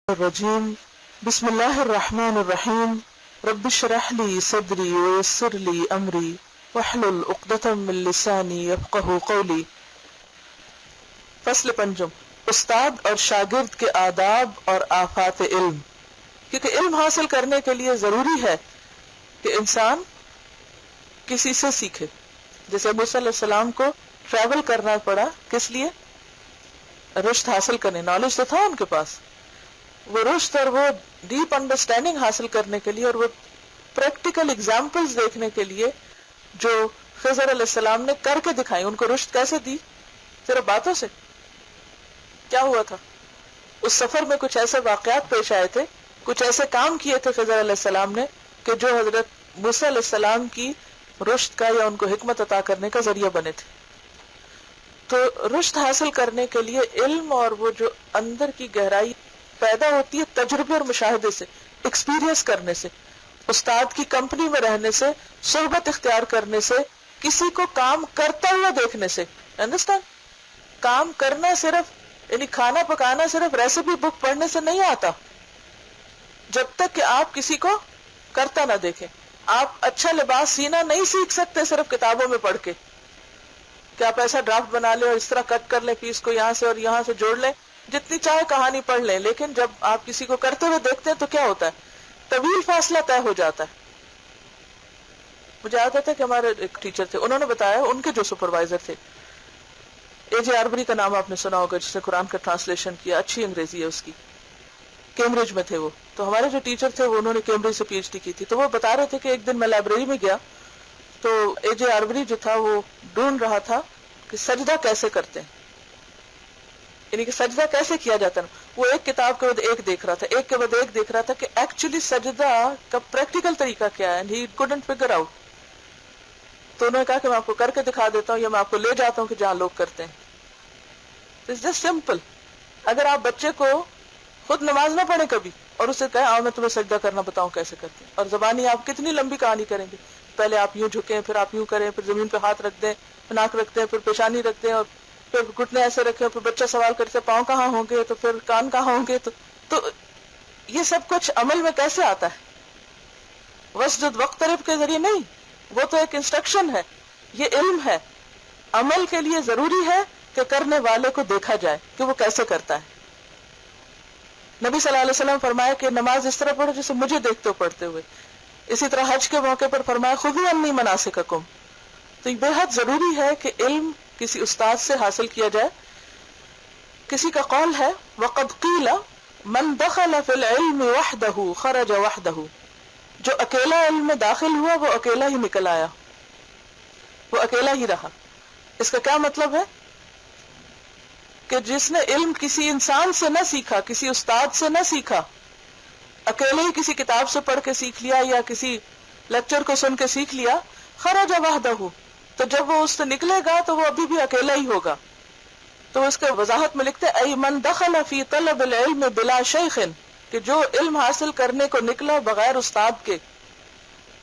الرجیم بسم اللہ الرحمن الرحیم رب اشرح لی صدری ویسر لی امری واحلل عقدۃ من لسانی یفقہوا قولی۔ فصل پنجم، استاد اور شاگرد کے آداب اور آفات علم۔ کیونکہ علم حاصل کرنے کے لیے ضروری ہے کہ انسان کسی سے سیکھے۔ جیسے موسیٰ علیہ السلام کو ٹریول کرنا پڑا، کس لیے؟ رشد حاصل کرنے، نالج تو تھا ان کے پاس، وہ رشد اور وہ ڈیپ انڈرسٹینڈنگ حاصل کرنے کے لیے اور وہ پریکٹیکل ایگزامپلز دیکھنے کے لیے جو خضر علیہ السلام نے کر کے دکھائی۔ ان کو رشد کیسے دی؟ صرف باتوں سے؟ کیا ہوا تھا اس سفر میں؟ کچھ ایسے واقعات پیش آئے تھے، کچھ ایسے کام کیے تھے خضر علیہ السلام نے کہ جو حضرت موسیٰ علیہ السلام کی رشد کا یا ان کو حکمت عطا کرنے کا ذریعہ بنے تھے۔ تو رشد حاصل کرنے کے لیے علم اور وہ جو اندر کی گہرائی پیدا ہوتی ہے تجربے اور مشاہدے سے، ایکسپیرینس کرنے سے، استاد کی کمپنی میں رہنے سے، صحبت اختیار کرنے سے، کسی کو کام کرتا ہوا دیکھنے سے۔ انڈرسٹینڈ؟ کام کرنا صرف یعنی کھانا پکانا صرف ریسیپی بک پڑھنے سے نہیں آتا، جب تک کہ آپ کسی کو کرتا نہ دیکھیں۔ آپ اچھا لباس سینا نہیں سیکھ سکتے صرف کتابوں میں پڑھ کے کہ آپ ایسا ڈرافٹ بنا لیں اور اس طرح کٹ کر لیں پیس کو، یہاں سے اور یہاں سے جوڑ لیں، جتنی چاہے کہانی پڑھ لیں، لیکن جب آپ کسی کو کرتے ہوئے دیکھتے ہیں تو کیا ہوتا ہے؟ طویل فاصلہ طے ہو جاتا ہے۔ مجھے یاد آتا ہے کہ ہمارے ایک ٹیچر تھے، انہوں نے بتایا ان کے جو سپروائزر تھے، اے جے آربری کا نام آپ نے سنا ہوگا، جس نے قرآن کا ٹرانسلیشن کیا، اچھی انگریزی ہے اس کی، کیمبرج میں تھے وہ۔ تو ہمارے جو ٹیچر تھے وہ انہوں نے کیمبرج سے پی ایچ ڈی کی تھی، تو وہ بتا رہے تھے کہ ایک دن میں لائبریری میں گیا تو اے جے آربری جو تھا وہ ڈھونڈ رہا تھا کہ سجدہ کیسے کرتے ہیں، یعنی کہ سجدہ کیسے کیا جاتا ہے۔ وہ ایک کتاب کے بعد ایک دیکھ رہا تھا، ایک کے بعد ایک دیکھ رہا تھا کہ ایکچولی سجدہ کا پریکٹیکل طریقہ کیا ہے، ہی couldn't figure out۔ تو انہوں نے کہا کہ میں آپ کو کر کے دکھا دیتا ہوں یا میں آپ کو لے جاتا ہوں کہ جہاں لوگ کرتے ہیں۔ It's just simple۔ اگر آپ بچے کو خود نماز نہ پڑھیں کبھی اور اسے کہیں آؤ میں تمہیں سجدہ کرنا بتاؤں کیسے کرتے ہیں، اور زبانی آپ کتنی لمبی کہانی کریں گے، پہلے آپ یوں جھکیں، پھر آپ یوں کریں، پھر زمین پہ ہاتھ رکھ دیں، ناک رکھتے ہیں، پھر پیشانی رکھتے ہیں، اور پھر گھٹنے ایسے رکھے، پھر بچہ سوال کرتے پاؤں کہاں ہوں گے، تو پھر کان کہاں ہوں گے، تو یہ سب کچھ عمل میں کیسے آتا ہے؟ وسجد وقترب کے ذریعے نہیں، وہ تو ایک انسٹرکشن ہے، یہ علم ہے۔ عمل کے لیے ضروری ہے کہ کرنے والے کو دیکھا جائے کہ وہ کیسے کرتا ہے۔ نبی صلی اللہ علیہ وسلم فرمایا کہ نماز اس طرح پڑھو جیسے مجھے دیکھتے ہو پڑھتے ہوئے۔ اسی طرح حج کے موقع پر فرمایا خذوا عنی مناسککم۔ تو یہ بے حد ضروری ہے کہ علم کسی استاد سے حاصل کیا جائے۔ کسی کا قول ہے وقد قیل من دخل فی العلم وحدہ خرج وحدہ، جو اکیلا علم میں داخل ہوا وہ اکیلا ہی نکل آیا، وہ اکیلا ہی رہا۔ اس کا کیا مطلب ہے؟ کہ جس نے علم کسی انسان سے نہ سیکھا، کسی استاد سے نہ سیکھا، اکیلے ہی کسی کتاب سے پڑھ کے سیکھ لیا یا کسی لیکچر کو سن کے سیکھ لیا، خرج وحدہ، تو جب وہ اس سے نکلے گا تو وہ ابھی بھی اکیلا ہی ہوگا۔ تو اس کے وضاحت میں لکھتے ای من دخل فی طلب العلم بلا شیخ، کہ جو علم حاصل کرنے کو نکلا بغیر استاد کے،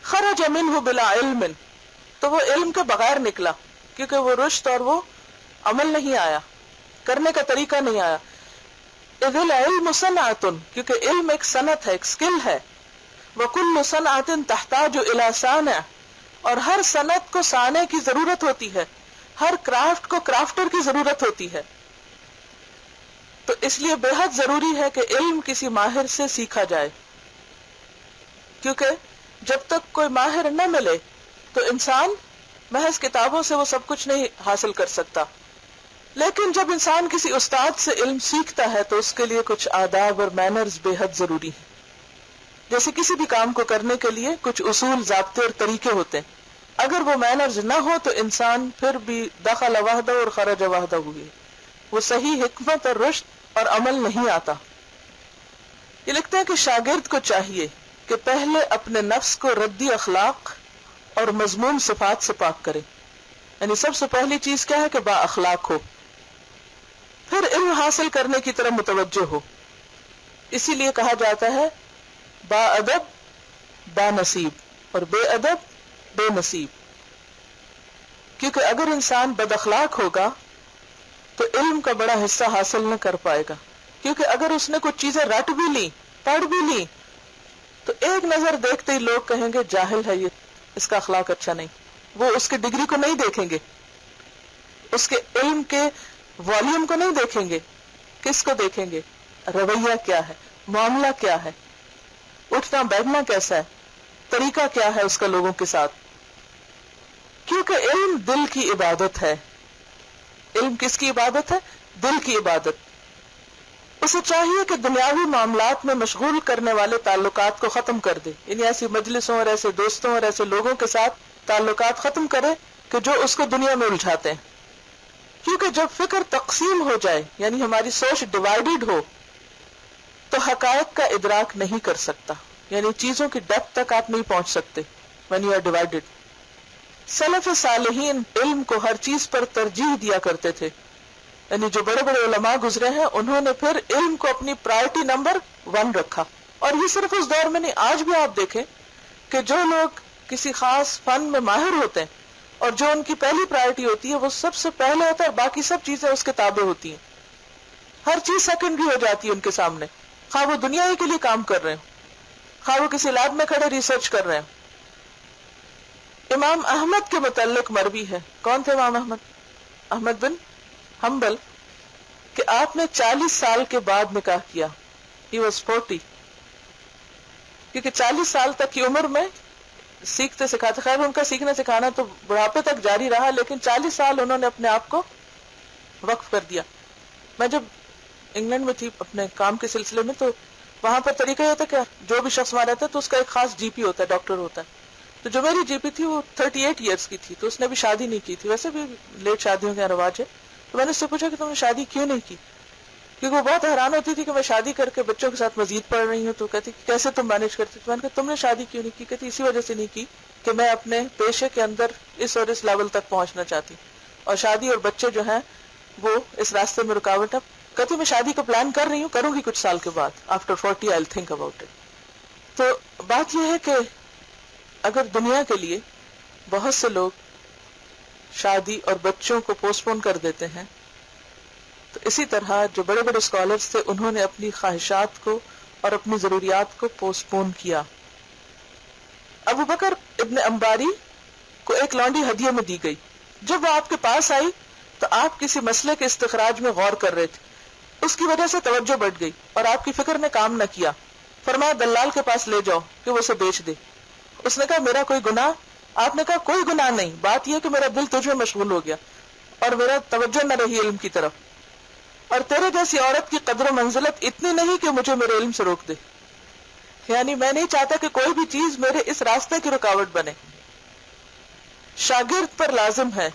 خرج منہ بلا علم، تو وہ علم کے بغیر نکلا، کیونکہ وہ رشد اور وہ عمل نہیں آیا، کرنے کا طریقہ نہیں آیا۔ اذ العلم صنعۃ، کیونکہ علم ایک صنعت ہے، ایک سکل ہے۔ وکل صنعۃ تحتاج الی صانع، اور ہر صنعت کو صانع کی ضرورت ہوتی ہے، ہر کرافٹ کو کرافٹر کی ضرورت ہوتی ہے۔ تو اس لیے بے حد ضروری ہے کہ علم کسی ماہر سے سیکھا جائے، کیونکہ جب تک کوئی ماہر نہ ملے تو انسان محض کتابوں سے وہ سب کچھ نہیں حاصل کر سکتا۔ لیکن جب انسان کسی استاد سے علم سیکھتا ہے تو اس کے لیے کچھ آداب اور مینرز بے حد ضروری ہیں۔ جیسے کسی بھی کام کو کرنے کے لیے کچھ اصول، ضابطے اور طریقے ہوتے ہیں، اگر وہ مینرز نہ ہو تو انسان پھر بھی دخل وحدہ اور خرج وحدہ ہوئی، وہ صحیح حکمت اور رشد اور عمل نہیں آتا۔ یہ لکھتے ہیں کہ شاگرد کو چاہیے کہ پہلے اپنے نفس کو ردی اخلاق اور مذموم صفات سے پاک کرے، یعنی سب سے پہلی چیز کیا ہے کہ با اخلاق ہو، پھر علم حاصل کرنے کی طرف متوجہ ہو۔ اسی لیے کہا جاتا ہے با ادب با نصیب اور بے ادب بے نصیب، کیونکہ اگر انسان بد اخلاق ہوگا تو علم کا بڑا حصہ حاصل نہ کر پائے گا، کیونکہ اگر اس نے کچھ چیزیں رٹ بھی لی، پڑھ بھی لی، تو ایک نظر دیکھتے ہی لوگ کہیں گے جاہل ہے یہ، اس کا اخلاق اچھا نہیں. وہ اس کی ڈگری کو نہیں دیکھیں گے، اس کے علم کے والیوم کو نہیں دیکھیں گے. کس کو دیکھیں گے؟ رویہ کیا ہے، معاملہ کیا ہے، اٹھنا بیٹھنا کیسا ہے، طریقہ کیا ہے اس کا لوگوں کے ساتھ. کیونکہ علم دل کی عبادت ہے. علم کس کی عبادت ہے؟ دل کی عبادت. اسے چاہیے کہ دنیاوی معاملات میں مشغول کرنے والے تعلقات کو ختم کر دے، یعنی ایسی مجلسوں اور ایسے دوستوں اور ایسے لوگوں کے ساتھ تعلقات ختم کرے کہ جو اس کو دنیا میں الجھاتے ہیں. کیونکہ جب فکر تقسیم ہو جائے، یعنی ہماری سوچ ڈیوائیڈڈ ہو، تو حقائق کا ادراک نہیں کر سکتا، یعنی چیزوں کی ڈیپتھ تک آپ نہیں پہنچ سکتے when you are divided. سلف صالحین علم کو ہر چیز پر ترجیح دیا کرتے تھے، یعنی جو بڑے بڑے علماء گزرے ہیں انہوں نے پھر علم کو اپنی پرائرٹی نمبر 1 رکھا. اور یہ صرف اس دور میں نہیں، آج بھی آپ دیکھیں کہ جو لوگ کسی خاص فن میں ماہر ہوتے ہیں اور جو ان کی پہلی پرائرٹی ہوتی ہے وہ سب سے پہلے ہوتا ہے، باقی سب چیزیں اس کے تابع ہوتی ہیں. ہر چیز سیکنڈری ہو جاتی ہے ان کے سامنے، خواہ وہ دنیا ہی کے لیے کام کر رہے ہیں، خواہ وہ کسی لیب میں کھڑے ریسرچ کر رہے ہیں. امام احمد کے متعلق مروی ہے. کون تھے امام احمد؟ احمد بن حنبل، کہ آپ نے 40 سال کے بعد نکاح کیا. He was 40. کیونکہ 40 سال تک کی عمر میں سیکھتے سکھاتے، خیر ان کا سیکھنا سکھانا تو بڑھاپے تک جاری رہا، لیکن 40 سال انہوں نے اپنے آپ کو وقف کر دیا. میں جب انگلینڈ میں تھی اپنے کام کے سلسلے میں، تو وہاں پر طریقہ یہ ہوتا ہے کہ جو بھی شخص وہاں رہتا ہے تو اس کا ایک خاص جی پی ہوتا ہے، ڈاکٹر ہوتا ہے. تو جو میری جی پی تھی وہ 38 ایئرس کی تھی، تو اس نے بھی شادی نہیں کی تھی. ویسے بھی لیٹ شادیوں کا رواج ہے. تو میں نے اس سے پوچھا کہ تم نے شادی کیوں نہیں کی؟ کیونکہ وہ بہت حیران ہوتی تھی کہ میں شادی کر کے بچوں کے ساتھ مزید پڑھ رہی ہوں. تو کہتی کیسے تم مینج کرتی؟ تو میں نے کہا تم نے شادی کیوں نہیں کی؟ کہتی اسی وجہ سے نہیں کی کہ میں اپنے پیشے کے اندر اس اور اس لیول تک پہنچنا چاہتی، اور شادی اور بچے جو ہیں وہ اس راستے میں رکاوٹ ہے. کہتی میں شادی کو پلان کر رہی ہوں، کروں گی کچھ سال کے بعد، after 40 I'll think about it. تو بات یہ ہے کہ اگر دنیا کے لیے بہت سے لوگ شادی اور بچوں کو پوسٹ پون کر دیتے ہیں، تو اسی طرح جو بڑے بڑے اسکالرز تھے انہوں نے اپنی خواہشات کو اور اپنی ضروریات کو پوسٹ پون کیا. ابو بکر ابن انباری کو ایک لونڈی ہدیے میں دی گئی. جب وہ آپ کے پاس آئی تو آپ کسی مسئلے کے استخراج میں غور کر رہے تھے. اس کی وجہ سے توجہ بڑھ گئی اور آپ کی فکر نے کام نہ کیا. فرمایا دلال کے پاس لے جاؤ کہ وہ اسے بیچ دے. اس نے کہا میرا کوئی گناہ؟ آپ نے کہا کوئی گناہ نہیں، بات یہ کہ میرا دل تجھ میں مشغول ہو گیا اور میرا توجہ نہ رہی علم کی طرف، اور تیرے جیسی عورت کی قدر و منزلت اتنی نہیں کہ مجھے میرے علم سے روک دے. یعنی میں نہیں چاہتا کہ کوئی بھی چیز میرے اس راستے کی رکاوٹ بنے. شاگرد پر لازم ہے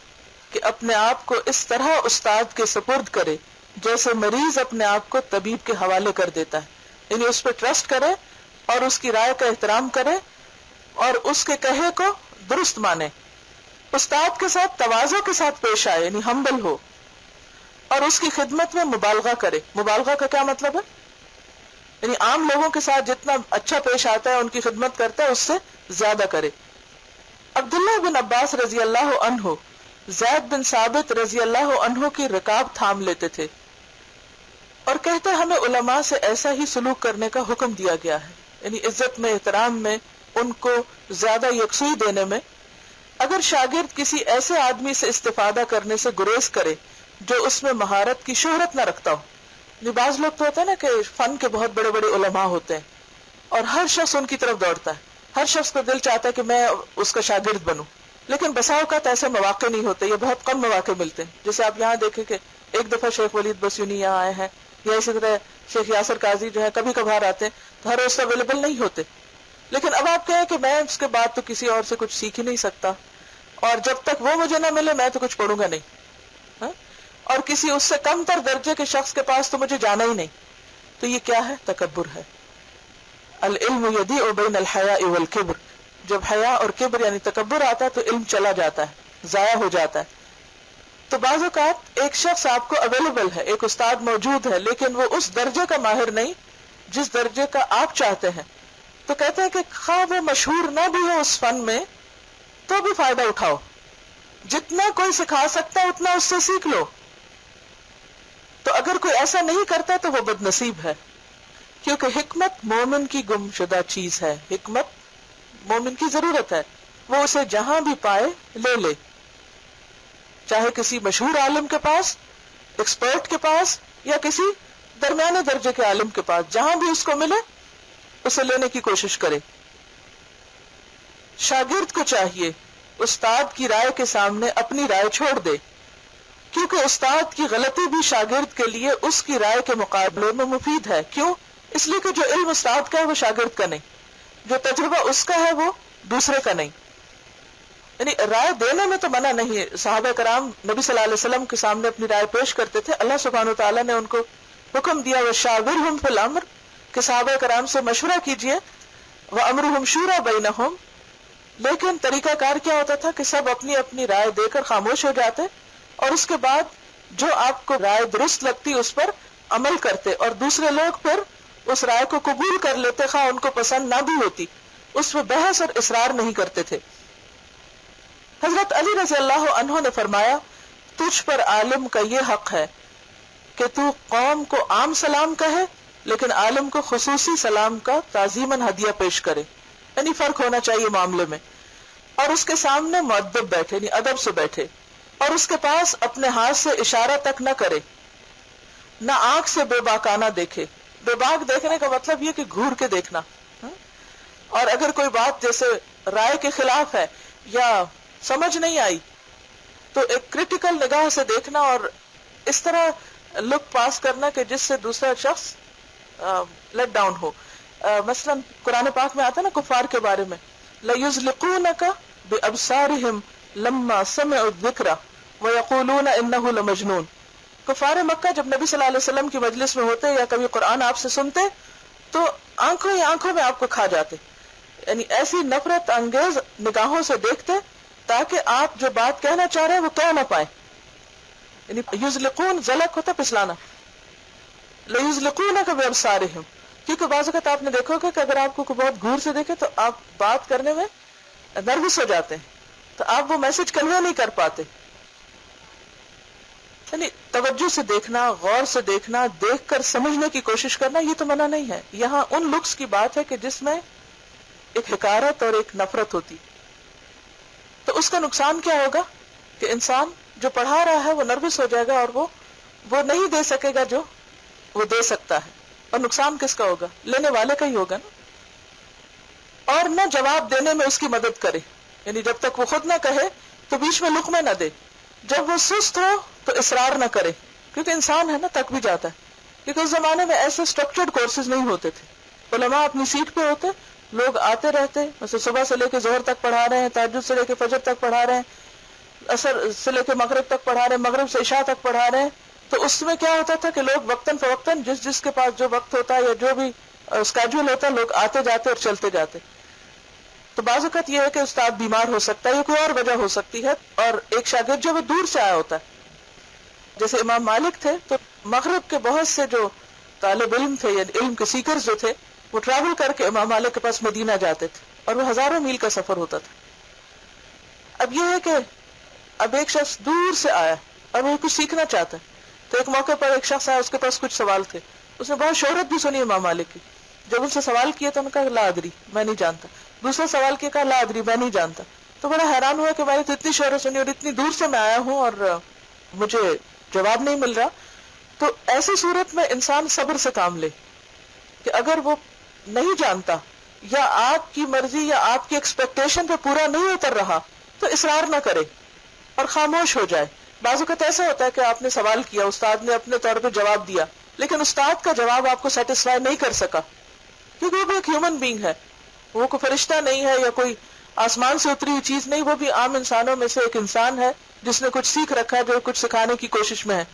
کہ اپنے آپ کو اس طرح استاد کے سپرد کرے جیسے مریض اپنے آپ کو طبیب کے حوالے کر دیتا ہے، یعنی اس پہ ٹرسٹ کرے اور اس کی رائے کا احترام کرے اور اس کے کہے کو درست مانے. استاد کے ساتھ تواضع کے ساتھ پیش آئے، یعنی ہمبل ہو، اور اس کی خدمت میں مبالغہ کرے. مبالغہ کا کیا مطلب ہے؟ یعنی عام لوگوں کے ساتھ جتنا اچھا پیش آتا ہے، ان کی خدمت کرتا ہے، اس سے زیادہ کرے. عبداللہ بن عباس رضی اللہ عنہ زید بن ثابت رضی اللہ عنہ کی رکاب تھام لیتے تھے اور کہتے ہمیں علماء سے ایسا ہی سلوک کرنے کا حکم دیا گیا ہے، یعنی عزت میں، احترام میں، ان کو زیادہ یکسوئی دینے میں. اگر شاگرد کسی ایسے آدمی سے استفادہ کرنے سے گریز کرے جو اس میں مہارت کی شہرت نہ رکھتا ہو، بعض لوگ تو ہوتے ہیں نا کہ فن کے بہت بڑے بڑے علماء ہوتے ہیں اور ہر شخص ان کی طرف دوڑتا ہے، ہر شخص کو دل چاہتا ہے کہ میں اس کا شاگرد بنوں، لیکن بسا اوقات ایسے مواقع نہیں ہوتے، یہ بہت کم مواقع ملتے ہیں. جیسے آپ یہاں دیکھیں کہ ایک دفعہ شیخ ولید بسیونی یہاں آئے ہیں، یا اسی طرح شیخ یاسر قاضی جو ہے کبھی کبھار آتے ہیں، تو ہر روز اویلیبل نہیں ہوتے. لیکن اب آپ کہیں کہ میں اس کے بعد تو کسی اور سے کچھ سیکھ ہی نہیں سکتا، اور جب تک وہ مجھے نہ ملے میں تو کچھ پڑھوں گا نہیں، اور کسی اس سے کم تر درجے کے شخص کے پاس تو مجھے جانا ہی نہیں. تو یہ کیا ہے؟ تکبر ہے. العلم یضیع بین الحیاء والکبر. جب حیا اور کبر یعنی تکبر آتا ہے تو علم چلا جاتا ہے، ضائع ہو جاتا ہے. تو بعض اوقات ایک شخص آپ کو اویلیبل ہے، ایک استاد موجود ہے، لیکن وہ اس درجے کا ماہر نہیں جس درجے کا آپ چاہتے ہیں. تو کہتے ہیں کہ خواہ وہ مشہور نہ بھی ہو اس فن میں تو بھی فائدہ اٹھاؤ، جتنا کوئی سکھا سکتا ہے اتنا اس سے سیکھ لو. تو اگر کوئی ایسا نہیں کرتا تو وہ بد نصیب ہے، کیونکہ حکمت مومن کی گمشدہ چیز ہے، حکمت مومن کی ضرورت ہے، وہ اسے جہاں بھی پائے لے لے، چاہے کسی مشہور عالم کے پاس، ایکسپرٹ کے پاس، یا کسی درمیانے درجے کے عالم کے پاس، جہاں بھی اس کو ملے اسے لینے کی کوشش کرے۔ شاگرد کو چاہیے استاد کی رائے کے سامنے اپنی رائے چھوڑ دے، کیونکہ استاد کی غلطی بھی شاگرد کے لیے اس کی رائے کے مقابلے میں مفید ہے۔ کیوں؟ اس لیے کہ جو علم استاد کا ہے وہ شاگرد کا نہیں، جو تجربہ اس کا ہے وہ دوسرے کا نہیں۔ یعنی رائے دینے میں تو منع نہیں ہے، صحابہ کرام نبی صلی اللہ علیہ وسلم کے سامنے اپنی رائے پیش کرتے تھے، اللہ سبحانہ وتعالیٰ نے ان کو حکم دیا وَشَاوِرْهُمْ فِي الْأَمْرِ کہ صحابہ کرام سے مشورہ کیجئے، وَأَمْرُهُمْ شُورَى بَيْنَهُمْ، لیکن طریقہ کار کیا ہوتا تھا کہ سب اپنی اپنی رائے دے کر خاموش ہو جاتے اور اس کے بعد جو آپ کو رائے درست لگتی اس پر عمل کرتے، اور دوسرے لوگ پھر اس رائے کو قبول کر لیتے خواہ ان کو پسند نہ بھی ہوتی، اس میں بحث اور اصرار نہیں کرتے تھے۔ حضرت علی رضی اللہ عنہ نے فرمایا تجھ پر عالم کا یہ حق ہے کہ تو قوم کو عام سلام کہے لیکن عالم کو خصوصی سلام کا تعظیماً ہدیہ پیش کرے، یعنی فرق ہونا چاہیے معاملے میں، اور اس کے سامنے مؤدب بیٹھے، یعنی ادب سے بیٹھے، اور اس کے پاس اپنے ہاتھ سے اشارہ تک نہ کرے، نہ آنکھ سے بے باکانہ دیکھے۔ بے باک دیکھنے کا مطلب یہ کہ گھور کے دیکھنا، اور اگر کوئی بات جیسے رائے کے خلاف ہے یا سمجھ نہیں آئی تو ایک کریٹیکل نگاہ سے دیکھنا اور اس طرح لک پاس کرنا کہ جس سے دوسرا شخص لیٹ ڈاؤن ہو۔ مثلا قرآن پاک میں آتا نا کفار کے بارے میں لَيُزْلِقُونَكَ بِأَبْصَارِهِمْ لَمَّا سَمِعُوا الذِّكْرَ وَيَقُولُونَ إِنَّهُ لَمَجْنُونَ۔ کفار مکہ جب نبی صلی اللہ علیہ وسلم کی مجلس میں ہوتے یا کبھی قرآن آپ سے سنتے تو آنکھوں ہی آنکھوں میں آپ کو کھا جاتے، یعنی ایسی نفرت انگیز نگاہوں سے دیکھتے تاکہ آپ جو بات کہنا چاہ رہے ہیں وہ کہہ نہ پائیں۔ یعنی یزلقون، زلق ہوتا پسلانا، لیزلقونک بابصارہم، کیونکہ بعض اوقات آپ نے دیکھا ہوگا کہ اگر آپ کو کوئی بہت گور سے دیکھے تو آپ بات کرنے میں نروس ہو جاتے ہیں، تو آپ وہ میسج کنوے نہیں کر پاتے۔ یعنی توجہ سے دیکھنا، غور سے دیکھنا، دیکھ کر سمجھنے کی کوشش کرنا، یہ تو منع نہیں ہے۔ یہاں ان لکس کی بات ہے کہ جس میں ایک حقارت اور ایک نفرت ہوتی، تو اس کا نقصان کیا ہوگا کہ انسان جو پڑھا رہا ہے وہ نروس ہو جائے گا اور وہ نہیں دے سکے گا جو وہ دے سکتا ہے، اور نقصان کس کا ہوگا؟ لینے والے کا ہی ہوگا نا۔ اور نہ جواب دینے میں اس کی مدد کرے، یعنی جب تک وہ خود نہ کہے تو بیچ میں لقمے نہ دے، جب وہ سست ہو تو اصرار نہ کرے، کیونکہ انسان ہے نا، تک بھی جاتا ہے، کیونکہ اس زمانے میں ایسے اسٹرکچرڈ کورسز نہیں ہوتے تھے، علماء اپنی سیٹ پہ ہوتے، لوگ آتے رہتے، مثلا صبح سے لے کے ظہر تک پڑھا رہے ہیں، تہجد سے لے کے فجر تک پڑھا رہے ہیں، عصر سے لے کے مغرب تک پڑھا رہے ہیں، مغرب سے عشاء تک پڑھا رہے ہیں، تو اس میں کیا ہوتا تھا کہ لوگ وقتاً فوقتاً جس کے پاس جو وقت ہوتا ہے یا جو بھی اسکیجول ہوتا ہے، لوگ آتے جاتے اور چلتے جاتے۔ تو بعض اوقات یہ ہے کہ استاد بیمار ہو سکتا ہے یا کوئی اور وجہ ہو سکتی ہے، اور ایک شاگرد جو وہ دور سے آیا ہوتا ہے، جیسے امام مالک تھے تو مغرب کے بہت سے جو طالب علم تھے یا علم کے سیکرز جو تھے وہ ٹریول کر کے امام مالک کے پاس مدینہ جاتے تھے، اور وہ ہزاروں میل کا سفر ہوتا تھا۔ اب یہ ہے کہ اب ایک شخص دور سے آیا اور وہ کچھ سیکھنا چاہتا ہے، تو ایک موقع پر ایک شخص آیا، اس کے پاس کچھ سوال تھے، اس نے بہت شہرت بھی سنی امام مالک کی، جب ان سے سوال کیا تو انہوں نے کہا لا ادری، میں نہیں جانتا، دوسرا سوال کیا، کہا لا ادری، میں نہیں جانتا، تو بڑا حیران ہوا کہ میں نے تو اتنی شہرت سنی اور اتنی دور سے میں آیا ہوں اور مجھے جواب نہیں مل رہا۔ تو ایسی صورت میں انسان صبر سے کام لے کہ اگر وہ نہیں جانتا یا آپ کی مرضی یا آپ کی ایکسپیکٹیشن پہ پورا نہیں اتر رہا تو اصرار نہ کرے اور خاموش ہو جائے۔ بعض اوقات ایسا ہوتا ہے کہ آپ نے سوال کیا، استاد نے اپنے طور پہ جواب دیا، لیکن استاد کا جواب آپ کو سیٹسفائی نہیں کر سکا، کیونکہ وہ بھی ایک ہیومن بینگ ہے، وہ کوئی فرشتہ نہیں ہے یا کوئی آسمان سے اتری ہوئی چیز نہیں، وہ بھی عام انسانوں میں سے ایک انسان ہے جس نے کچھ سیکھ رکھا ہے، جو کچھ سکھانے کی کوشش میں ہے۔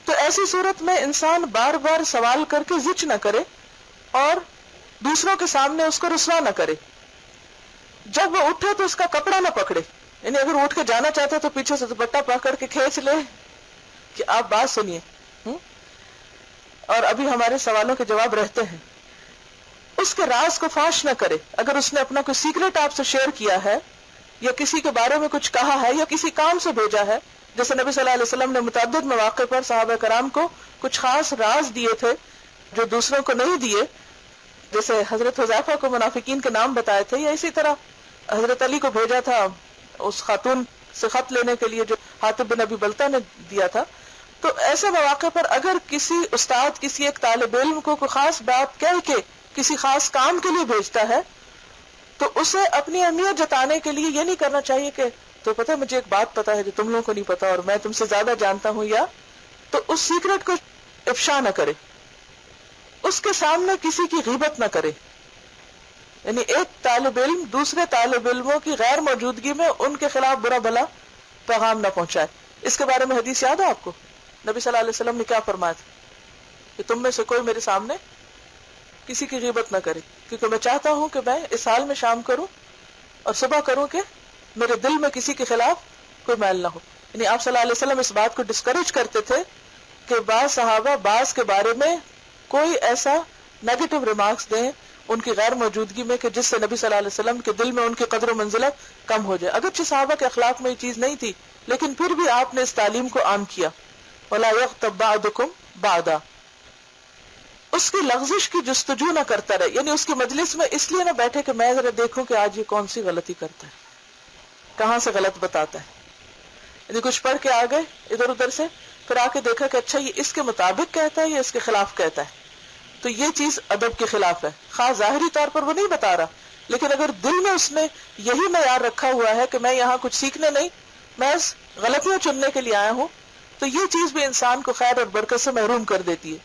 تو ایسی صورت میں انسان بار بار سوال کر کے زچ نہ کرے اور دوسروں کے سامنے اس کو رسوا نہ کرے۔ جب وہ اٹھے تو اس کا کپڑا نہ پکڑے، یعنی اگر وہ اٹھ کے جانا چاہتا ہے تو پیچھے سے دوپٹہ پکڑ کے کھینچ لے کہ آپ بات سنیے، اور ابھی ہمارے سوالوں کے جواب رہتے ہیں۔ اس کے راز کو فاش نہ کرے، اگر اس نے اپنا کوئی سیکریٹ آپ سے شیئر کیا ہے یا کسی کے بارے میں کچھ کہا ہے یا کسی کام سے بھیجا ہے، جیسے نبی صلی اللہ علیہ وسلم نے متعدد مواقع پر صحابہ کرام کو کچھ خاص راز دیے تھے جو دوسروں کو نہیں دیے، جیسے حضرت حذیفہ کو منافقین کے نام بتائے تھے، یا اسی طرح حضرت علی کو بھیجا تھا اس خاتون سے خط لینے کے لیے جو حاتب بن ابی بلتہ نے دیا تھا. تو ایسے مواقع پر اگر کسی استاد کسی ایک طالب علم کو کوئی خاص بات کہہ کے کسی خاص کام کے لیے بھیجتا ہے تو اسے اپنی اہمیت جتانے کے لیے یہ نہیں کرنا چاہیے کہ تو پتہ ہے مجھے ایک بات پتا ہے جو تم لوگوں کو نہیں پتا اور میں تم سے زیادہ جانتا ہوں، یا تو اس سیکرٹ کو افشا نہ کرے، اس کے سامنے کسی کی غیبت نہ کرے. یعنی ایک طالب علم دوسرے طالب علموں کی غیر موجودگی میں ان کے خلاف برا بھلا پیغام نہ پہنچائے. اس کے بارے میں حدیث یاد ہے آپ کو؟ نبی صلی اللہ علیہ وسلم نے کیا فرمایا تھا کہ تم میں سے کوئی میرے سامنے کسی کی غیبت نہ کرے، کیونکہ میں چاہتا ہوں کہ میں اس حال میں شام کروں اور صبح کروں کہ میرے دل میں کسی کے خلاف کوئی میل نہ ہو. یعنی آپ صلی اللہ علیہ وسلم اس بات کو ڈسکریج کرتے تھے کہ بعض صحابہ بعض کے بارے میں کوئی ایسا نیگیٹو ریمارکس دیں ان کی غیر موجودگی میں کہ جس سے نبی صلی اللہ علیہ وسلم کے دل میں ان کی قدر و منزلت کم ہو جائے. اگرچہ صحابہ کے اخلاق میں یہ چیز نہیں تھی لیکن پھر بھی آپ نے اس تعلیم کو عام کیا. وَلَا يَغْتَبْ بَعْضُكُمْ بَعْضًا، اس کی لغزش کی جستجو نہ کرتا رہے. یعنی اس کی مجلس میں اس لیے نہ بیٹھے کہ میں ذرا دیکھوں کہ آج یہ کون سی غلطی کرتا ہے، کہاں سے غلط بتاتا ہے. یعنی کچھ پڑھ کے آ گئے ادھر ادھر سے، پھر آ کے دیکھا کہ اچھا یہ اس کے مطابق کہتا ہے یا اس کے خلاف کہتا ہے، تو یہ چیز ادب کے خلاف ہے. خاص ظاہری طور پر وہ نہیں بتا رہا، لیکن اگر دل میں اس نے یہی معیار رکھا ہوا ہے کہ میں یہاں کچھ سیکھنے نہیں، میں غلطیاں چننے کے لیے آیا ہوں، تو یہ چیز بھی انسان کو خیر اور برکت سے محروم کر دیتی ہے.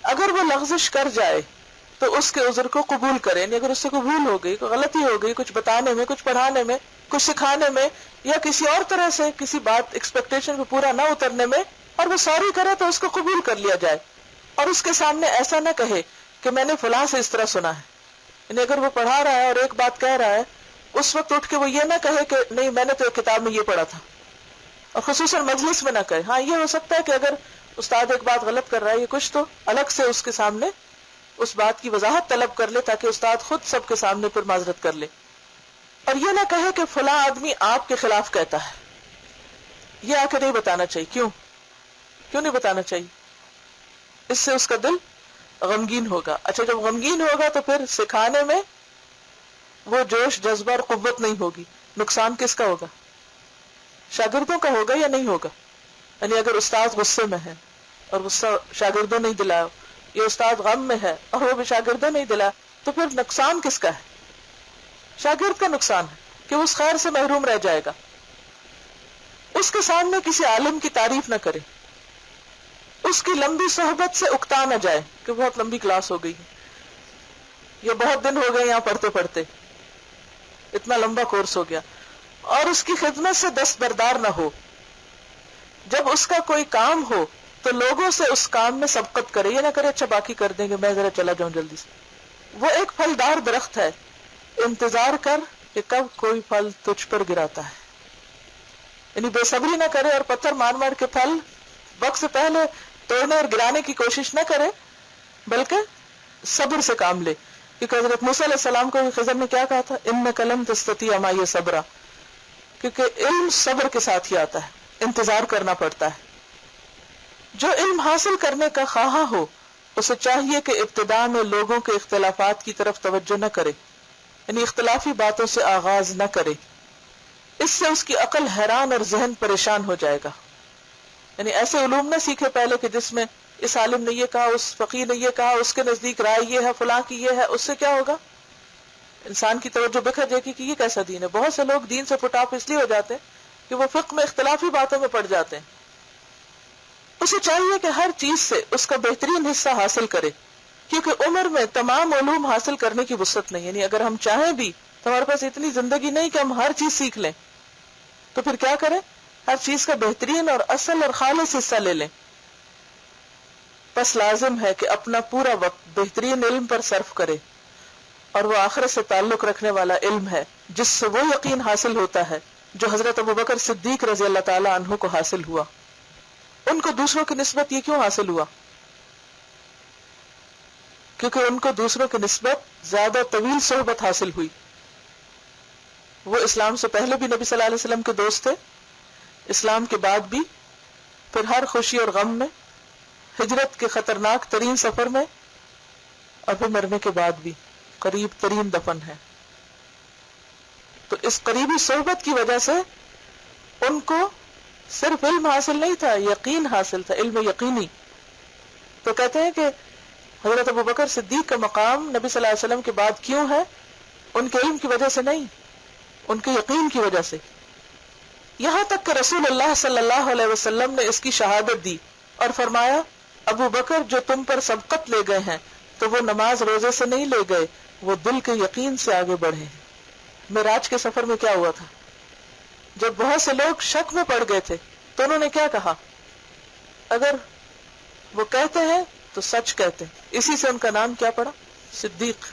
اگر وہ لغزش کر جائے تو اس کے عذر کو قبول کرے. یعنی اگر اس سے قبول ہو گئی، کوئی غلطی ہو گئی کچھ بتانے میں، کچھ پڑھانے میں، کچھ سکھانے میں، یا کسی اور طرح سے کسی بات ایکسپیکٹیشن کو پورا نہ اترنے میں، اور وہ سوری کرے تو اس کو قبول کر لیا جائے. اور اس کے سامنے ایسا نہ کہے کہ میں نے فلاں سے اس طرح سنا ہے. یعنی اگر وہ پڑھا رہا ہے اور ایک بات کہہ رہا ہے، اس وقت اٹھ کے وہ یہ نہ کہے کہ نہیں میں نے تو ایک کتاب میں یہ پڑھا تھا، اور خصوصاً مجلس میں نہ کہے. ہاں یہ ہو سکتا ہے کہ اگر استاد ایک بات غلط کر رہا ہے، یہ کچھ تو الگ سے اس کے سامنے اس بات کی وضاحت طلب کر لے تاکہ استاد خود سب کے سامنے پر معذرت کر لے. اور یہ نہ کہے کہ فلاں آدمی آپ کے خلاف کہتا ہے، یہ آ کے نہیں بتانا چاہیے. کیوں نہیں بتانا چاہیے؟ اس سے اس کا دل غمگین ہوگا. اچھا جب غمگین ہوگا تو پھر سکھانے میں وہ جوش جذبہ اور قوت نہیں ہوگی. نقصان کس کا ہوگا؟ شاگردوں کا ہوگا یا نہیں ہوگا؟ یعنی اگر استاد غصے میں ہے اور غصہ شاگردوں نہیں دلایا، یہ استاد غم میں ہے اور وہ بھی شاگردوں نہیں دلایا، تو پھر نقصان کس کا ہے؟ شاگرد کا نقصان ہے کہ وہ اس خیر سے محروم رہ جائے گا. اس کے سامنے کسی عالم کی تعریف نہ کرے، اس کی لمبی صحبت سے اکتا نہ جائے کہ بہت لمبی کلاس ہو گئی یا بہت دن ہو گئے یہاں پڑھتے پڑھتے، اتنا لمبا کورس ہو گیا، اور اس کی خدمت سے دستبردار نہ ہو. جب اس کا کوئی کام ہو تو لوگوں سے اس کام میں سبقت کرے، یہ نہ کرے اچھا باقی کر دیں گے میں ذرا چلا جاؤں جلدی سے. وہ ایک پھلدار درخت ہے، انتظار کر کہ کب کوئی پھل تجھ پر گراتا ہے. یعنی بے صبری نہ کرے اور پتھر مار مار کے پھل وقت سے پہلے توڑنے اور گرانے کی کوشش نہ کرے، بلکہ صبر سے کام لے. کیونکہ حضرت موسیٰ علیہ السلام کو خضر نے کیا کہا تھا؟ انک لن تستطیع معی صبرا، کیونکہ علم صبر کے ساتھ ہی آتا ہے، انتظار کرنا پڑتا ہے. جو علم حاصل کرنے کا خواہاں ہو اسے چاہیے کہ ابتداء میں لوگوں کے اختلافات کی طرف توجہ نہ کرے، یعنی اختلافی باتوں سے آغاز نہ کرے. اس سے اس کی عقل حیران اور ذہن پریشان ہو جائے گا. یعنی ایسے علوم نہ سیکھے پہلے کہ جس میں اس عالم نے یہ کہا، اس فقیر نے یہ کہا، اس کے نزدیک رائے یہ ہے، فلاں کی یہ ہے. اس سے کیا ہوگا؟ انسان کی توجہ بکھر جائے گی کہ یہ کیسا دین ہے. بہت سے لوگ دین سے پٹ آف اس لیے ہو جاتے ہیں کہ وہ فقہ میں اختلافی باتوں میں پڑ جاتے ہیں. اسے چاہیے کہ ہر چیز سے اس کا بہترین حصہ حاصل کرے، کیونکہ عمر میں تمام علوم حاصل کرنے کی وسعت نہیں. یعنی اگر ہم چاہیں بھی تو ہمارے پاس اتنی زندگی نہیں کہ ہم ہر چیز سیکھ لیں، تو پھر کیا کریں؟ ہر چیز کا بہترین اور اصل اور خالص حصہ لے لیں. بس لازم ہے کہ اپنا پورا وقت بہترین علم پر صرف کرے، اور وہ آخرت سے تعلق رکھنے والا علم ہے جس سے وہ یقین حاصل ہوتا ہے جو حضرت ابوبکر صدیق رضی اللہ تعالی عنہ کو حاصل ہوا. ان کو دوسروں کی نسبت یہ کیوں حاصل ہوا؟ کیونکہ ان کو دوسروں کی نسبت زیادہ طویل صحبت حاصل ہوئی. وہ اسلام سے پہلے بھی نبی صلی اللہ علیہ وسلم کے دوست تھے، اسلام کے بعد بھی، پھر ہر خوشی اور غم میں، ہجرت کے خطرناک ترین سفر میں، اور پھر مرنے کے بعد بھی قریب ترین دفن ہے. تو اس قریبی صحبت کی وجہ سے ان کو صرف علم حاصل نہیں تھا، یقین حاصل تھا، علم یقینی. تو کہتے ہیں کہ حضرت ابوبکر صدیق کا مقام نبی صلی اللہ علیہ وسلم کے بعد کیوں ہے؟ ان کے علم کی وجہ سے نہیں، ان کے یقین کی وجہ سے. یہاں تک کہ رسول اللہ صلی اللہ علیہ وسلم نے اس کی شہادت دی اور فرمایا ابو بکر جو تم پر سبقت لے گئے ہیں تو وہ نماز روزے سے نہیں لے گئے، وہ دل کے یقین سے آگے بڑھے ہیں. معراج کے سفر میں کیا ہوا تھا؟ جب بہت سے لوگ شک میں پڑ گئے تھے تو انہوں نے کیا کہا؟ اگر وہ کہتے ہیں تو سچ کہتے ہیں. اسی سے ان کا نام کیا پڑا؟ صدیق.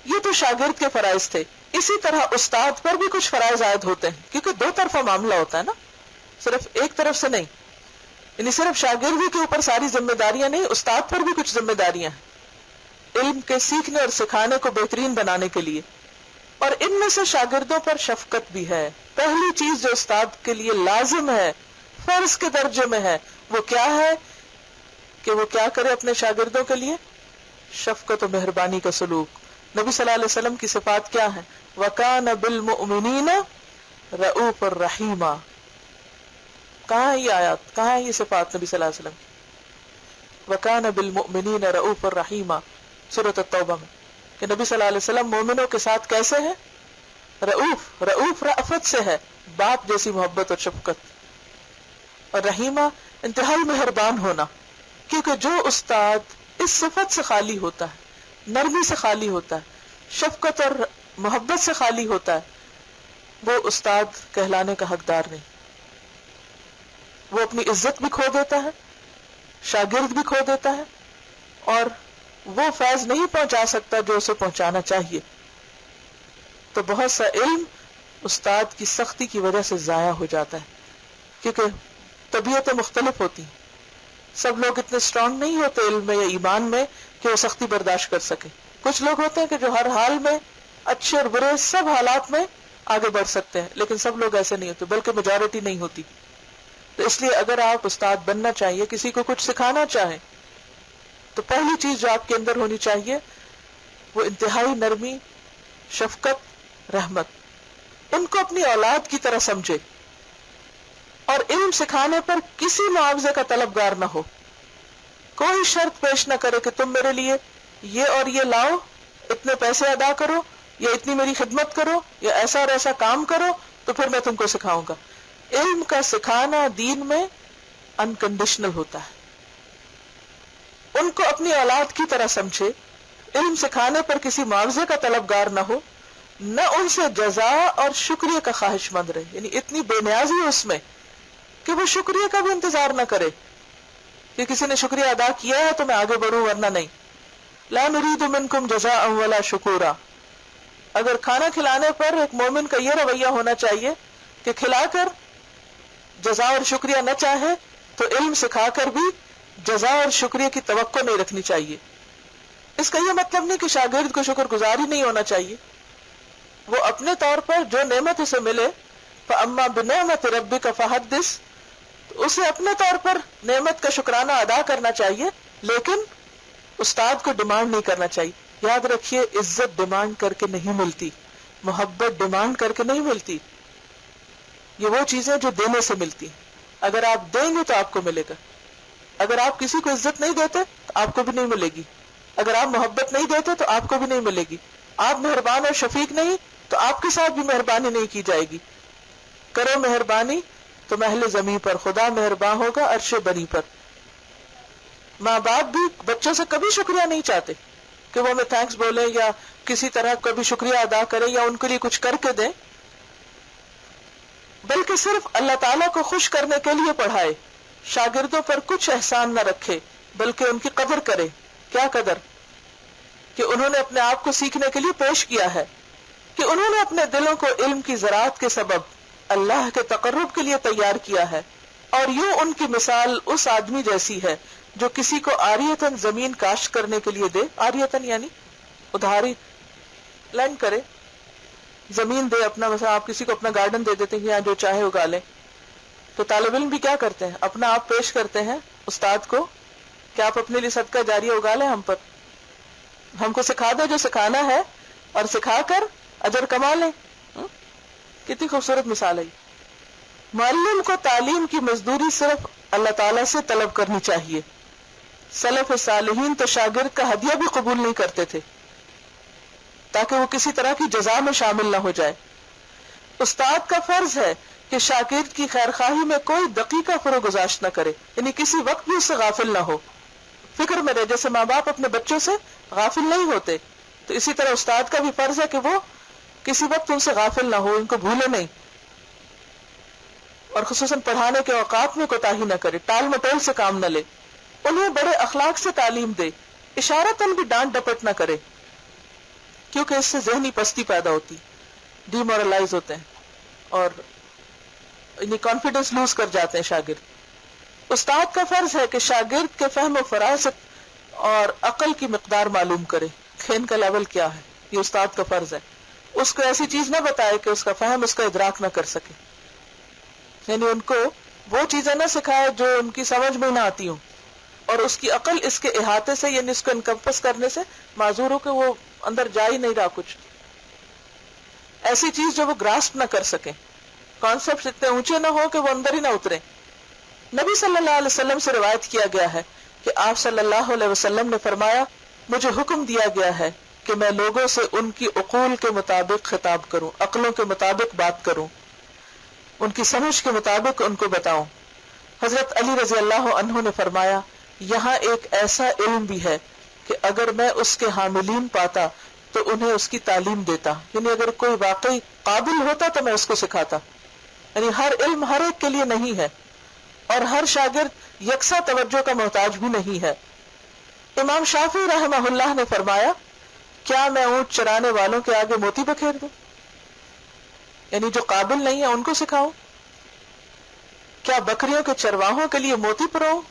یہ تو شاگرد کے فرائض تھے. اسی طرح استاد پر بھی کچھ فرائض عائد ہوتے ہیں، کیونکہ دو طرفہ معاملہ ہوتا ہے نا، صرف ایک طرف سے نہیں. یعنی صرف شاگردی کے اوپر ساری ذمہ داریاں نہیں، استاد پر بھی کچھ ذمہ داریاں ہیں علم کے سیکھنے اور سکھانے کو بہترین بنانے کے لیے. اور ان میں سے شاگردوں پر شفقت بھی ہے. پہلی چیز جو استاد کے لیے لازم ہے، فرض کے درجے میں ہے، وہ کیا ہے کہ وہ کیا کرے اپنے شاگردوں کے لیے؟ شفقت و مہربانی کا سلوک. نبی صلی اللہ علیہ وسلم کی صفات کیا ہیں؟ وَكَانَ بِالْمُؤْمِنِينَ رَءُوفًا رَحِيمًا. کہاں ہے یہ آیات، کہاں ہے یہ صفات نبی صلی اللہ علیہ وسلم؟ وَكَانَ بِالْمُؤْمِنِينَ رَءُوفًا رَحِيمًا، سورۃ التوبہ میں، کہ نبی صلی اللہ علیہ وسلم مومنوں کے ساتھ کیسے ہیں؟ رؤوف. رؤوف رأفت سے ہے، باپ جیسی محبت اور شفقت. اور رحیمہ انتہائی مہربان ہونا. کیونکہ جو استاد اس صفت سے خالی ہوتا ہے، نرمی سے خالی ہوتا ہے، شفقت اور محبت سے خالی ہوتا ہے، وہ استاد کہلانے کا حقدار نہیں. وہ اپنی عزت بھی کھو دیتا ہے، شاگرد بھی کھو دیتا ہے، اور وہ فیض نہیں پہنچا سکتا جو اسے پہنچانا چاہیے. تو بہت سا علم استاد کی سختی کی وجہ سے ضائع ہو جاتا ہے، کیونکہ طبیعتیں مختلف ہوتی ہیں. سب لوگ اتنے اسٹرانگ نہیں ہوتے علم میں یا ایمان میں کہ وہ سختی برداشت کر سکے. کچھ لوگ ہوتے ہیں کہ جو ہر حال میں، اچھے اور برے سب حالات میں آگے بڑھ سکتے ہیں، لیکن سب لوگ ایسے نہیں ہوتے، بلکہ میجورٹی نہیں ہوتی. تو اس لیے اگر آپ استاد بننا چاہیے، کسی کو کچھ سکھانا چاہیں، تو پہلی چیز جو آپ کے اندر ہونی چاہیے وہ انتہائی نرمی، شفقت، رحمت. ان کو اپنی اولاد کی طرح سمجھے اور علم سکھانے پر کسی معاوضے کا طلبگار نہ ہو. کوئی شرط پیش نہ کرے کہ تم میرے لیے یہ اور یہ لاؤ، اتنے پیسے ادا کرو، یا اتنی میری خدمت کرو، یا ایسا اور ایسا کام کرو تو پھر میں تم کو سکھاؤں گا. علم کا سکھانا دین میں انکنڈیشنل ہوتا ہے. ان کو اپنی اولاد کی طرح سمجھے، علم سکھانے پر کسی معاوضے کا طلبگار نہ ہو، نہ ان سے جزا اور شکریہ کا خواہش مند رہے. یعنی اتنی بے نیازی اس میں کہ وہ شکریہ کا بھی انتظار نہ کرے کہ کسی نے شکریہ ادا کیا ہے تو میں آگے بڑھوں ورنہ نہیں. لا نريد منكم جزاء ولا شکورا. اگر کھانا کھلانے پر ایک مومن کا یہ رویہ ہونا چاہیے کہ کھلا کر جزا اور شکریہ نہ چاہے، تو علم سکھا کر بھی جزا اور شکریہ کی توقع نہیں رکھنی چاہیے. اس کا یہ مطلب نہیں کہ شاگرد کو شکر گزار ہی نہیں ہونا چاہیے. وہ اپنے طور پر جو نعمت اسے ملے، فَأَمَّا بِنِعْمَةِ رَبِّكَ فَحَدِّثْ، اسے اپنے طور پر نعمت کا شکرانہ ادا کرنا چاہیے، لیکن استاد کو ڈیمانڈ نہیں کرنا چاہیے. یاد رکھیے، عزت ڈیمانڈ کر کے نہیں ملتی، محبت ڈیمانڈ کر کے نہیں ملتی. یہ وہ چیزیں جو دینے سے ملتی. اگر آپ دیں گے تو آپ کو ملے گا. اگر آپ کسی کو عزت نہیں دیتے تو آپ کو بھی نہیں ملے گی. اگر آپ محبت نہیں دیتے تو آپ کو بھی نہیں ملے گی. آپ مہربان اور شفیق نہیں تو آپ کے ساتھ بھی مہربانی نہیں کی جائے گی. کرو مہربانی تو اہل زمین پر، خدا مہربان ہوگا عرش بری پر. ماں باپ بھی بچوں سے کبھی شکریہ نہیں چاہتے کہ وہ ہمیں تھینکس بولے یا کسی طرح کبھی شکریہ ادا کرے یا ان کے لیے کچھ کر کے دیں، بلکہ صرف اللہ تعالیٰ کو خوش کرنے کے لیے پڑھائے. شاگردوں پر کچھ احسان نہ رکھے بلکہ ان کی قدر کرے. کیا قدر؟ کہ انہوں نے اپنے آپ کو سیکھنے کے لیے پیش کیا ہے، کہ انہوں نے اپنے دلوں کو علم کی زراعت کے سبب اللہ کے تقرب کے لیے تیار کیا ہے. اور یوں ان کی مثال اس آدمی جیسی ہے جو کسی کو عاریتاً زمین کاشت کرنے کے لیے دے. عاریتاً یعنی ادھاری، لینڈ کرے، زمین دے اپنا، مثلا آپ کسی کو اپنا گارڈن دے دیتے ہیں کہ یہاں جو چاہے اگا لیں، تو طالب علم بھی کیا کرتے ہیں، اپنا آپ پیش کرتے ہیں استاد کو کہ آپ اپنے لیے صدقہ جاریہ اگا لیں، ہم کو سکھا دیں جو سکھانا ہے، اور سکھا کر اجر کما لیں۔ کتنی خوبصورت مثال ہے۔ معلم کو تعلیم کی مزدوری صرف اللہ تعالیٰ سے طلب کرنی چاہیے۔ سلف صالحین تو شاگرد کا ہدیہ بھی قبول نہیں کرتے تھے تاکہ وہ کسی طرح کی جزا میں شامل نہ ہو جائے۔ استاد کا فرض ہے کہ شاگرد کی خیرخواہی میں کوئی دقیقہ فروگزاشت نہ کرے، یعنی کسی وقت بھی اس سے غافل نہ ہو، فکر میں رہے۔ جیسے ماں باپ اپنے بچوں سے غافل نہیں ہوتے، تو اسی طرح استاد کا بھی فرض ہے کہ وہ کسی وقت ان سے غافل نہ ہو، ان کو بھولے نہیں، اور خصوصاً پڑھانے کے اوقات میں کوتاہی نہ کرے، ٹال مٹول سے کام نہ لے، انہیں بڑے اخلاق سے تعلیم دے، اشارتاً بھی ڈانٹ ڈپٹ نہ کرے، کیونکہ اس سے ذہنی پستی پیدا ہوتی، ڈی مورلائز ہوتے ہیں اور انہیں کانفیڈنس لوز کر جاتے ہیں شاگرد۔ استاد کا فرض ہے کہ شاگرد کے فہم و فراست اور عقل کی مقدار معلوم کرے، ان کا لیول کیا ہے، یہ استاد کا فرض ہے۔ اس کو ایسی چیز نہ بتائے کہ اس کا فہم اس کا ادراک نہ کر سکے، یعنی ان کو وہ چیزیں نہ سکھائے جو ان کی سمجھ میں نہ آتی ہوں، اور اس کی عقل اس کے احاطے سے، یعنی اس کو انکمپس کرنے سے معذور ہو کہ وہ اندر جا ہی نہیں رہا کچھ، ایسی چیز جو وہ گراسپ نہ کر سکیں، کانسیپٹ اتنے اونچے نہ ہو کہ وہ اندر ہی نہ اترے۔ نبی صلی اللہ علیہ وسلم سے روایت کیا گیا ہے کہ آپ صلی اللہ علیہ وسلم نے فرمایا، مجھے حکم دیا گیا ہے کہ میں لوگوں سے ان کی عقول کے مطابق خطاب کروں، عقلوں کے مطابق بات کروں، ان کی سمجھ کے مطابق ان کو بتاؤں۔ حضرت علی رضی اللہ عنہ نے فرمایا، یہاں ایک ایسا علم بھی ہے کہ اگر میں اس کے حاملین پاتا تو انہیں اس کی تعلیم دیتا، یعنی اگر کوئی واقعی قابل ہوتا تو میں اس کو سکھاتا، یعنی ہر علم ہر ایک کے لیے نہیں ہے، اور ہر شاگرد یکساں توجہ کا محتاج بھی نہیں ہے۔ امام شافعی رحمہ اللہ نے فرمایا، کیا میں اونٹ چرانے والوں کے آگے موتی بکھیر دوں، یعنی جو قابل نہیں ہے ان کو سکھاؤں؟ کیا بکریوں کے چرواہوں کے لیے موتی پروؤں،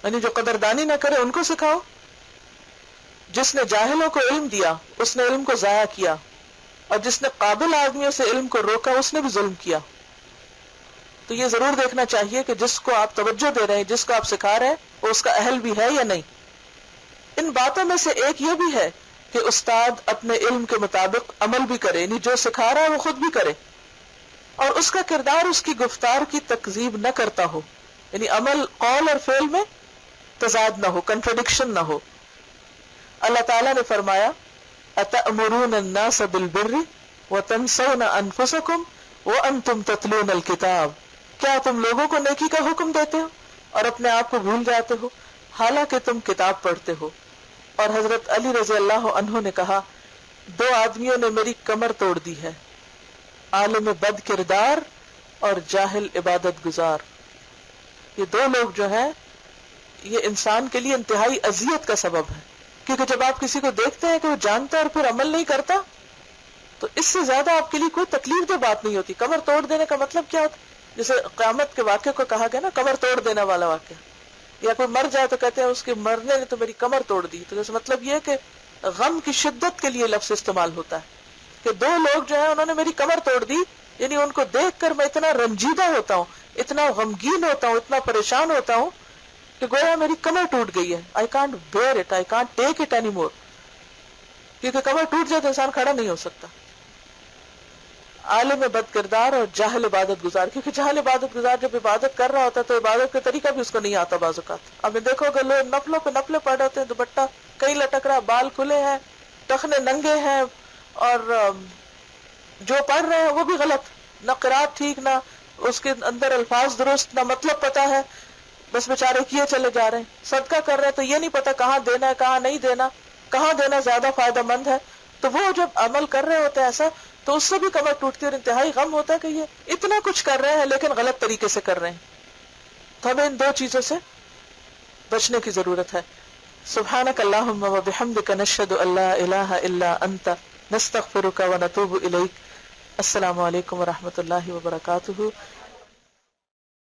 یعنی جو قدردانی نہ کرے ان کو سکھاؤ؟ جس نے جاہلوں کو علم دیا اس نے علم کو ضائع کیا، اور جس نے قابل آدمیوں سے علم کو روکا اس نے بھی ظلم کیا۔ تو یہ ضرور دیکھنا چاہیے کہ جس کو آپ توجہ دے رہے ہیں، جس کو آپ سکھا رہے ہیں، وہ اس کا اہل بھی ہے یا نہیں۔ ان باتوں میں سے ایک یہ بھی ہے کہ استاد اپنے علم کے مطابق عمل بھی کرے، یعنی جو سکھا رہا ہے وہ خود بھی کرے، اور اس کا کردار اس کی گفتار کی تکذیب نہ کرتا ہو، یعنی عمل قول اور فعل میں تضاد نہ ہو، کنٹرڈکشن نہ ہو۔ اللہ تعالیٰ نے فرمایا، أَتَأْمُرُونَ النَّاسَ بِالْبِرِّ وَتَنْسَوْنَ أَنفُسَكُمْ وَأَنْتُمْ تَتْلُونَ الْكِتَابَ، کیا تم لوگوں کو نیکی کا حکم دیتے ہو اور اپنے آپ کو بھول جاتے ہو حالانکہ تم کتاب پڑھتے ہو۔ اور حضرت علی رضی اللہ عنہ نے کہا، دو آدمیوں نے میری کمر توڑ دی ہے، عالم بد کردار اور جاہل عبادت گزار۔ یہ دو لوگ جو ہیں یہ انسان کے لیے انتہائی اذیت کا سبب ہے، کیونکہ جب آپ کسی کو دیکھتے ہیں کہ وہ جانتا ہے اور پھر عمل نہیں کرتا، تو اس سے زیادہ آپ کے لیے کوئی تکلیف دہ بات نہیں ہوتی۔ کمر توڑ دینے کا مطلب کیا ہوتا ہے؟ جیسے قیامت کے واقعے کو کہا گیا نا، کمر توڑ دینے والا واقعہ، یا کوئی مر جائے تو کہتے ہیں اس کے مرنے نے تو میری کمر توڑ دی، تو جیسے مطلب یہ کہ غم کی شدت کے لیے لفظ استعمال ہوتا ہے کہ دو لوگ جو ہیں انہوں نے میری کمر توڑ دی، یعنی ان کو دیکھ کر میں اتنا رنجیدہ ہوتا ہوں، اتنا غمگین ہوتا ہوں، اتنا پریشان ہوتا ہوں کہ گویا میری کمر ٹوٹ گئی ہے۔ I can't bear it, I can't take it anymore، کیونکہ کمر ٹوٹ جائے تو انسان کھڑا نہیں ہو سکتا۔ عالم بد کردار اور جاہل عبادت گزار، کیونکہ جاہل عبادت گزار جب عبادت کر رہا ہوتا ہے تو عبادت کا طریقہ بھی اس کو نہیں آتا بعض اوقات۔ اب دیکھو کہ لوگ نفلوں پہ نفلے پڑھ ہوتے ہیں، دوپٹہ کہیں لٹک رہا، بال کھلے ہیں، ٹخنے ننگے ہیں، اور جو پڑھ رہے ہیں وہ بھی غلط، نہ قرات ٹھیک، نہ اس کے اندر الفاظ درست، نہ مطلب پتا ہے، بس بیچارے کیے چلے جا رہے ہیں۔ صدقہ کر رہے ہیں تو یہ نہیں پتا کہاں دینا ہے، کہاں نہیں دینا، کہاں دینا زیادہ فائدہ مند ہے، تو وہ جب عمل کر رہے ہوتے ہیں ایسا تو اس سے بھی کمر ٹوٹتی ہے، اور انتہائی غم ہوتا ہے کہ یہ اتنا کچھ کر رہے ہیں لیکن غلط طریقے سے کر رہے ہیں۔ تو ہمیں ان دو چیزوں سے بچنے کی ضرورت ہے۔ سبحانک اللہم و بحمدک، نشہد ان لا الہ الا انت، نستغفرک و نتوب الیک۔ السلام علیکم و رحمۃ اللہ وبرکاتہ۔